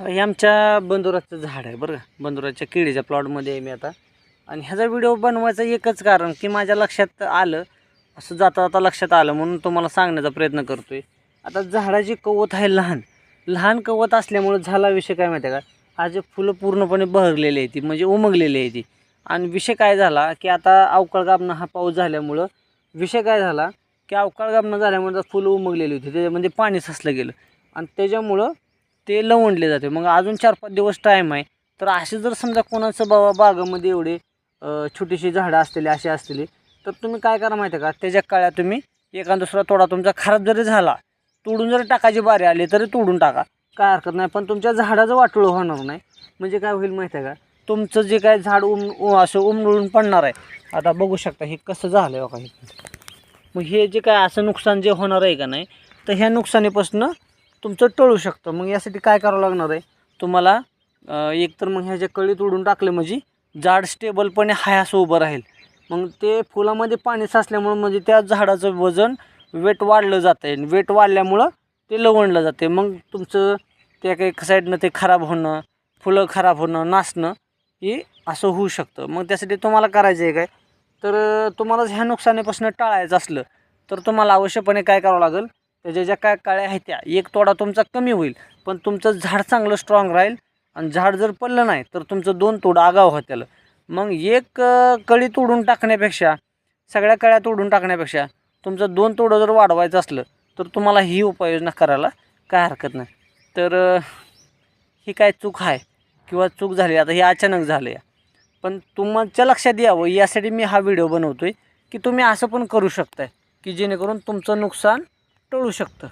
हे आमच्या बंदुराचं झाड आहे बरं का. बंदुराच्या केळीच्या प्लॉटमध्ये आहे मी आता. आणि ह्याचा व्हिडिओ बनवायचं एकच कारण की माझ्या लक्षात आलं, असं जाता जाता लक्षात आलं म्हणून तुम्हाला सांगण्याचा प्रयत्न करतो आहे. आता झाडाची कवत आहे लहान लहान कवत असल्यामुळं झाला विषय काय माहिती आहे का, आज फुलं पूर्णपणे बहरलेली आहे ती, म्हणजे उमगलेली आहे ती. आणि विषय काय झाला की आता अवकाळ गाभणा हा पाऊस झाल्यामुळं विषय काय झाला की अवकाळ गाभणा झाल्यामुळं फुलं उमगलेली होती, त्याच्यामध्ये पाणी साचलं गेलं आणि त्याच्यामुळं ते लवंडले जाते. मग अजून 4-5 दिवस टाईम आहे. तर असे जर समजा कोणाचं बागामध्ये एवढे छोटीशी झाडं असलेली अशी असलेली, तर तुम्ही काय करा माहिती आहे का, त्याच्या काळ्या तुम्ही एखादा दुसरा तोडा तुमचा खराब जरी झाला, तोडून जरी टाकायची बारी आली तरी तोडून टाका, काय हरकत नाही. पण तुमच्या झाडाचं वाटोळं होणार नाही. म्हणजे काय होईल माहिती आहे का, तुमचं जे काय झाड असं उमळून पडणार आहे. आता बघू शकता हे कसं झालं आहे बघा. हे मग हे जे काय असं नुकसान जे होणार आहे का नाही, तर ह्या नुकसानीपासून तुमचं टळू शकतं. मग यासाठी काय करावं लागणार आहे तुम्हाला, एकतर मग ह्याच्या कळी तोडून टाकले म्हणजे झाड स्टेबलपणे हाय असं उभं राहील. मग ते फुलामध्ये पाणी साचल्यामुळं म्हणजे त्या झाडाचं वजन वेट वाढलं जातं आहे. वेट वाढल्यामुळं ते लवणलं जाते. मग तुमचं त्या काही साईडनं ते खराब होणं, फुलं खराब होणं, नासणं हे असं होऊ शकतं. मग त्यासाठी तुम्हाला करायचं आहे काय, तर तुम्हाला ह्या नुकसानीपासून टाळायचं असलं तर तुम्हाला अवश्यपणे काय करावं लागेल, त्याच्या ज्या काय कळ्या आहेत त्या एक तोडा तुमचा कमी होईल, पण तुमचं झाड चांगलं स्ट्रॉंग राहील. आणि झाड जर पडलं नाही तर तुमचं 2 तोडं आगाव होत्यालं. मग एक कळी तोडून टाकण्यापेक्षा, सगळ्या कळ्या तोडून टाकण्यापेक्षा तुमचं 2 तोडं जर वाढवायचं असलं तर तुम्हाला ही उपाययोजना करायला काय हरकत नाही. तर ही काय चूक आहे किंवा चूक झाली, आता हे अचानक झालं आहे, पण तुमच्या लक्षात यावं यासाठी मी हा व्हिडिओ बनवतो आहे की तुम्ही असं पण करू शकताय की जेणेकरून तुमचं नुकसान टळू शकतं.